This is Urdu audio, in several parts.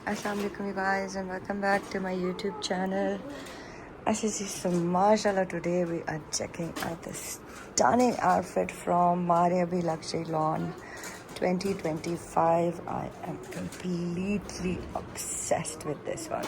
Assalamualaikum guys and welcome back to my YouTube channel. As you see, so mashallah, today we are checking out this stunning outfit from Mariabhi Luxury Lawn 2025. I am completely obsessed with this one.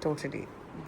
totally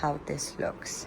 how this looks.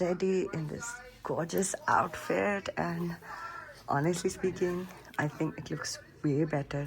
ready in this gorgeous outfit and honestly speaking I think it looks way better.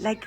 like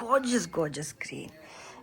gorgeous gorgeous green.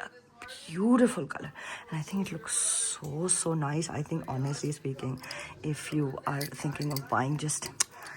a beautiful color and I think it looks so nice. I think honestly speaking if you are thinking of buying just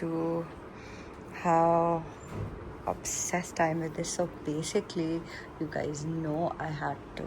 to how obsessed I am with this. So basically you guys know I had to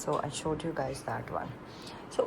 So I showed you guys that one. So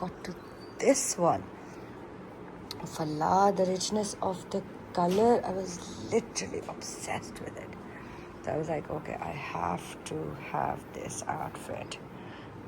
got to this one, Allah, the richness of the color, I was literally obsessed with it. So I was like, okay, I have to have this outfit.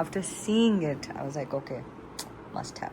after seeing it, I was like, okay, must have.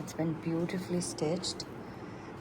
it's been beautifully stitched.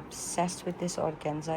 obsessed with this organza.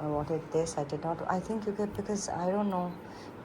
I wanted this. I did not. I think you get because I don't know.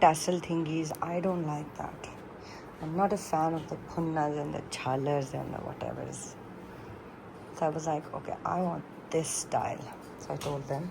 tassel thingies. I don't like that. I'm not a fan of the punnas and the chalars and the whatevers. So I was like, okay, I want this style. So I told them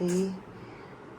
3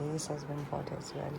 lace has been bought as well,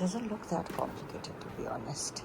doesn't look that complicated to be honest.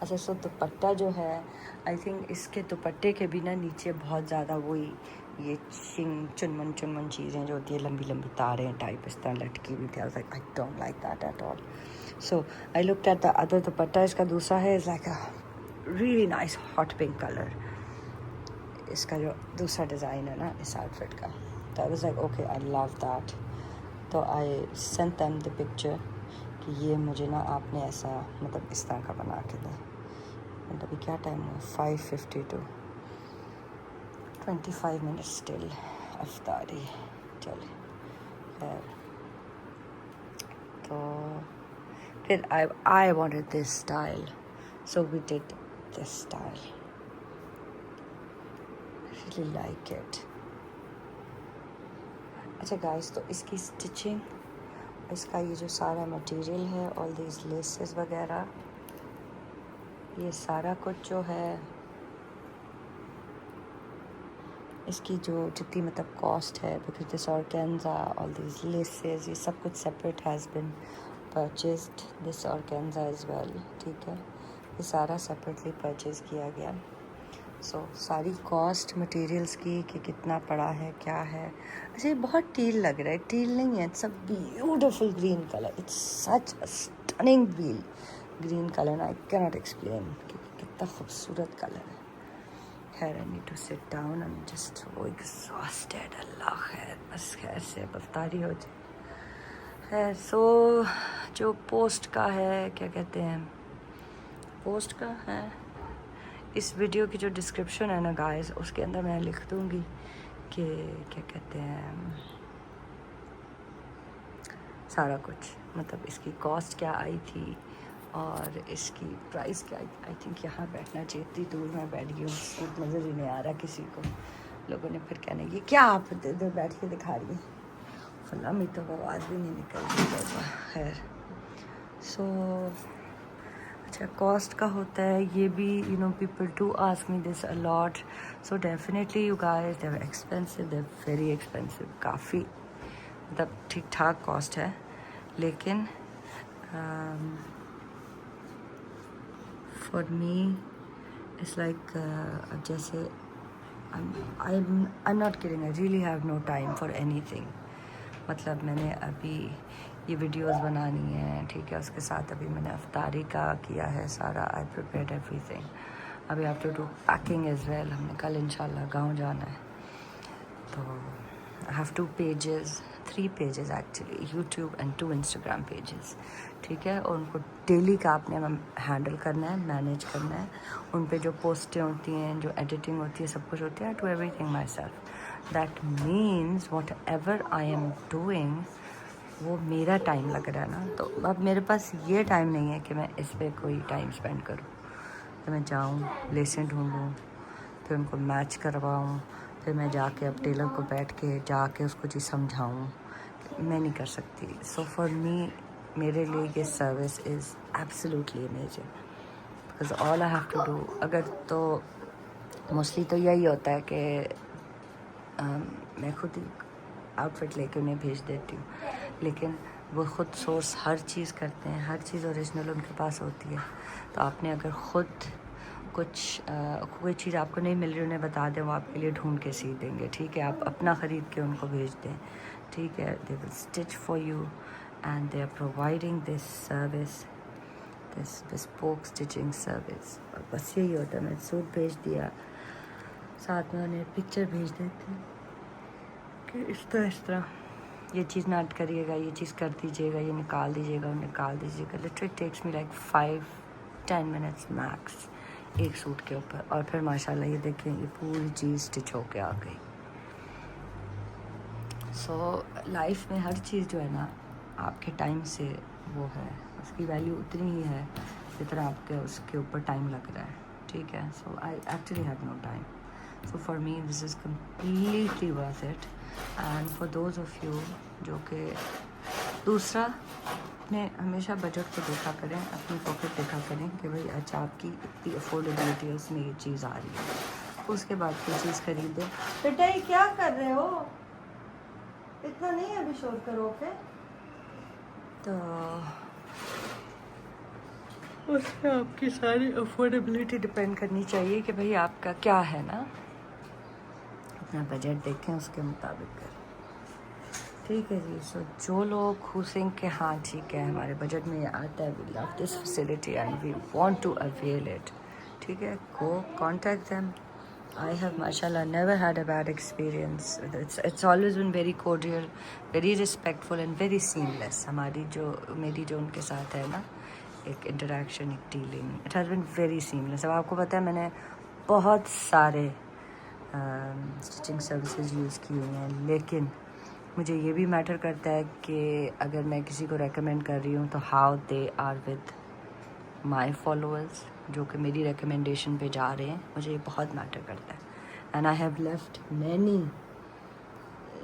اچھا سو دوپٹہ جو ہے آئی تھنک اس کے دوپٹے کے بھی نا نیچے بہت زیادہ وہی یہ چنمن چیزیں جو ہوتی ہیں لمبی لمبی تاریں ٹائپ اس طرح لٹکی ہوئی تھی. I don't like that at all. So I looked at the other دوپٹہ اس کا دوسرا ہے is like a really nice hot pink color. اس کا جو دوسرا ڈیزائن ہے نا اس آؤٹ فٹ کا تو I was like okay I love that. تو I sent them the picture کہ یہ مجھے نا آپ نے ایسا مطلب اس طرح کا بنا کے دیں. اینڈ ابھی کیا ٹائم ہوا 5:52 25 minutes still افطاری چلے خیر. تو پھر I wanted this style so we did this style. I really like it. اچھا گائز تو اس کی اسٹچنگ اس کا یہ جو سارا مٹیریل ہے all these laces وغیرہ یہ سارا کچھ جو ہے اس کی جو جتنی مطلب کاسٹ ہے because this organza all these laces یہ سب کچھ separate has been purchased. this organza as well ٹھیک ہے یہ سارا separately purchase کیا گیا. سو ساری کاسٹ مٹیریلس کی کہ کتنا پڑا ہے کیا ہے. اچھا یہ بہت ٹیل لگ رہا ہے. ٹیل نہیں ہے it's a beautiful green colour. It's such a stunning green colour. I can not explain کہ کتنا خوبصورت کلر ہے. خیر I need to sit down. I'm just so exhausted. اللہ خیر بس خیر سے افطاری ہو جائے. خیر سو جو پوسٹ کا ہے کیا کہتے ہیں پوسٹ کا ہے اس ویڈیو کی جو ڈسکرپشن ہے نا گائز اس کے اندر میں لکھ دوں گی کہ کیا کہتے ہیں سارا کچھ مطلب اس کی کاسٹ کیا آئی تھی اور اس کی پرائس کیا. آئی تھنک یہاں بیٹھنا چاہیے. اتنی دور میں بیٹھ گئی ہوں سوٹ نظر ہی نہیں آ رہا کسی کو. لوگوں نے پھر کہنا یہ کیا آپ ادھر بیٹھ کے دکھا رہی ہیں فلاں میں تو آواز بھی نہیں نکل رہی. خیر سو اچھا کاسٹ کا ہوتا ہے یہ بھی people do ask me this a lot. So definitely you guys they are expensive, they are very expensive. کافی مطلب ٹھیک ٹھاک کاسٹ ہے لیکن فار می اٹس لائک اب جیسے I'm not kidding, I really have no time for anything. مطلب میں نے ابھی یہ ویڈیوز بنانی ہیں ٹھیک ہے اس کے ساتھ ابھی میں نے افطاری کا کیا ہے سارا. I prepared everything. ابھی I have to do packing as well. ہم نے کل انشاءاللہ گاؤں جانا ہے تو I have 2 pages 3 pages actually YouTube and 2 Instagram pages ٹھیک ہے. اور ان کو ڈیلی کا آپ نے ہینڈل کرنا ہے مینیج کرنا ہے. ان پہ جو پوسٹیں ہوتی ہیں جو ایڈیٹنگ ہوتی ہے سب کچھ ہوتی ہے. I do everything myself. That means whatever I am doing وہ میرا ٹائم لگ رہا ہے نا. تو اب میرے پاس یہ ٹائم نہیں ہے کہ میں اس پہ کوئی ٹائم اسپینڈ کروں کہ میں جاؤں لیسیں ڈھونڈوں پھر ان کو میچ کرواؤں پھر میں جا کے اب ٹیلر کو بیٹھ کے جا کے اس کو چیز سمجھاؤں. میں نہیں کر سکتی. سو فار می میرے لیے یہ service is absolutely amazing because all I have to do. اگر تو موسٹلی تو یہی ہوتا ہے کہ میں خود ہی آؤٹ فٹ لے کے انہیں بھیج دیتی ہوں لیکن وہ خود سورس ہر چیز کرتے ہیں. ہر چیز اوریجنل ان کے پاس ہوتی ہے. تو آپ نے اگر خود کچھ کوئی چیز آپ کو نہیں مل رہی انہیں بتا دیں وہ آپ کے لیے ڈھونڈ کے سی دیں گے ٹھیک ہے. آپ اپنا خرید کے ان کو بھیج دیں ٹھیک ہے. They will stitch for you and they are providing this service this bespoke stitching service. اور بس یہی ہوتا ہے. میں سوٹ بھیج دیا ساتھ میں انہیں پکچر بھیج دیتی کہ اس طرح یہ چیز نوٹ کریے گا یہ چیز کر دیجیے گا یہ نکال دیجیے گا نکال دیجیے گا. Literally takes me like 5-10 minutes max ایک سوٹ کے اوپر. اور پھر ماشاء اللہ یہ دیکھیں یہ پوری چیز اسٹچ ہو کے آ گئی. سو لائف میں ہر چیز جو ہے نا آپ کے ٹائم سے وہ ہے اس کی ویلیو اتنی ہی ہے جتنا آپ کے اس کے اوپر ٹائم لگ رہا ہے ٹھیک ہے. So I actually have no time. So for me this is completely worth it. And for those of you جو کہ دوسرا اپنے ہمیشہ بجٹ کو دیکھا کریں اپنی پاکٹ دیکھا کریں کہ بھائی اچھا آپ کی اتنی افورڈیبلٹی ہے اس میں یہ چیز آ رہی ہے اس کے بعد کوئی چیز خریدیں. بیٹا یہ کیا کر رہے ہو اتنا نہیں ابھی شور کرو. اوکے تو اس میں آپ کی ساری افورڈیبلٹی ڈپینڈ کرنی چاہیے کہ بھائی آپ کا کیا ہے نا، اپنا بجٹ دیکھیں اس کے مطابق کریں. ٹھیک ہے جی. سو جو لوگ who think کہ ہاں ٹھیک ہے ہمارے بجٹ میں یہ آتا ہے، we love this facility and we want to avail it, ٹھیک ہے، go contact them. I have mashallah never had a bad experience. It's always been very cordial, very respectful and very seamless. میری جو ان کے ساتھ ہے نا ایک انٹریکشن، ایک dealing, it has been very seamless. اب آپ کو پتہ ہے میں نے بہت سارے اسٹچنگ سروسز یوز کی ہوئی ہیں، لیکن مجھے یہ بھی میٹر کرتا ہے کہ اگر میں کسی کو ریکمینڈ کر رہی ہوں تو how they are with my followers, جو کہ میری ریکمنڈیشن پہ جا رہے ہیں. مجھے یہ بہت میٹر کرتا ہے. And I have left many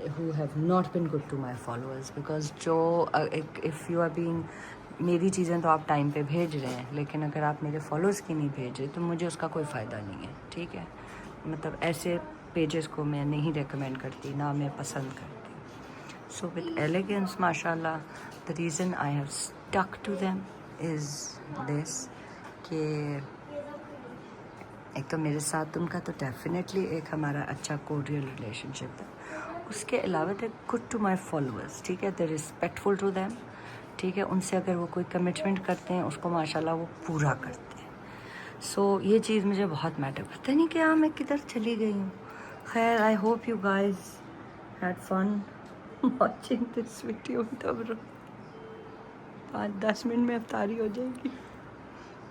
who have not been good to my followers because جو if you are being، میری چیزیں تو آپ ٹائم پہ بھیج رہے ہیں، لیکن اگر آپ میرے فالوورس کی نہیں بھیج رہے تو مجھے اس کا کوئی فائدہ نہیں ہے. ٹھیک ہے، مطلب ایسے پیجز کو میں نہیں ریکمینڈ کرتی، نہ میں پسند کرتی. سو وتھ ایلیگنس ماشاء اللہ، the reason I have stuck to them is this کہ ایک تو میرے ساتھ تم کا تو ڈیفینیٹلی ایک ہمارا اچھا کوریل ریلیشن شپ ہے. اس کے علاوہ they good to my followers, ٹھیک ہے، دے ریسپیکٹفل ٹو دیم، ٹھیک ہے. ان سے اگر وہ کوئی کمٹمنٹ کرتے ہیں اس کو ماشاء اللہ وہ پورا کرتے ہیں. سو یہ چیز مجھے بہت میٹر کرتا ہے. نہیں کہ ہاں میں کدھر چلی گئی ہوں. خیر، I hope you guys had fun watching this video. 5-10 minute میں افطاری ہو جائے گی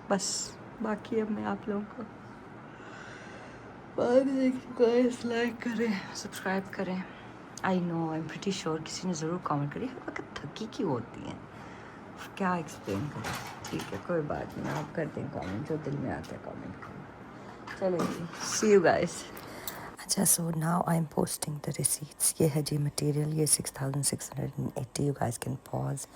بس. باقی اب میں آپ لوگوں کو لائک کریں، سبسکرائب کریں. آئی نو، آئی ایم پریٹی شیور کسی نے ضرور کامنٹ کری ہر وقت تھکی کیوں ہوتی ہیں، کیا ایکسپلین کریں. ٹھیک ہے، کوئی بات نہیں، آپ کر دیں کامنٹ، جو دل میں آتا ہے کامنٹ کریں. چلیں جی، سی یو گائز. اچھا، so now I am posting the receipts. یہ ہے جی مٹیریل، یہ 6680. You guys can pause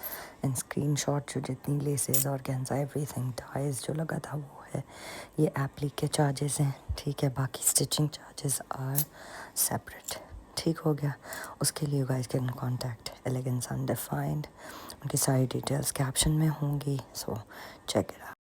and screenshot. جو جتنی لیسز اور گینزا ایوری تھنگ ٹائز جو لگا تھا وہ ہے. یہ ایپلی کے چارجز ہیں، ٹھیک ہے، باقی اسٹچنگ چارجز آر سیپریٹ. ٹھیک ہو گیا. اس کے لیے you guys can contact Elegance undefined. ان کی ساری ڈیٹیلس کیپشن میں ہوں گی، سو چیک اٹ آؤٹ.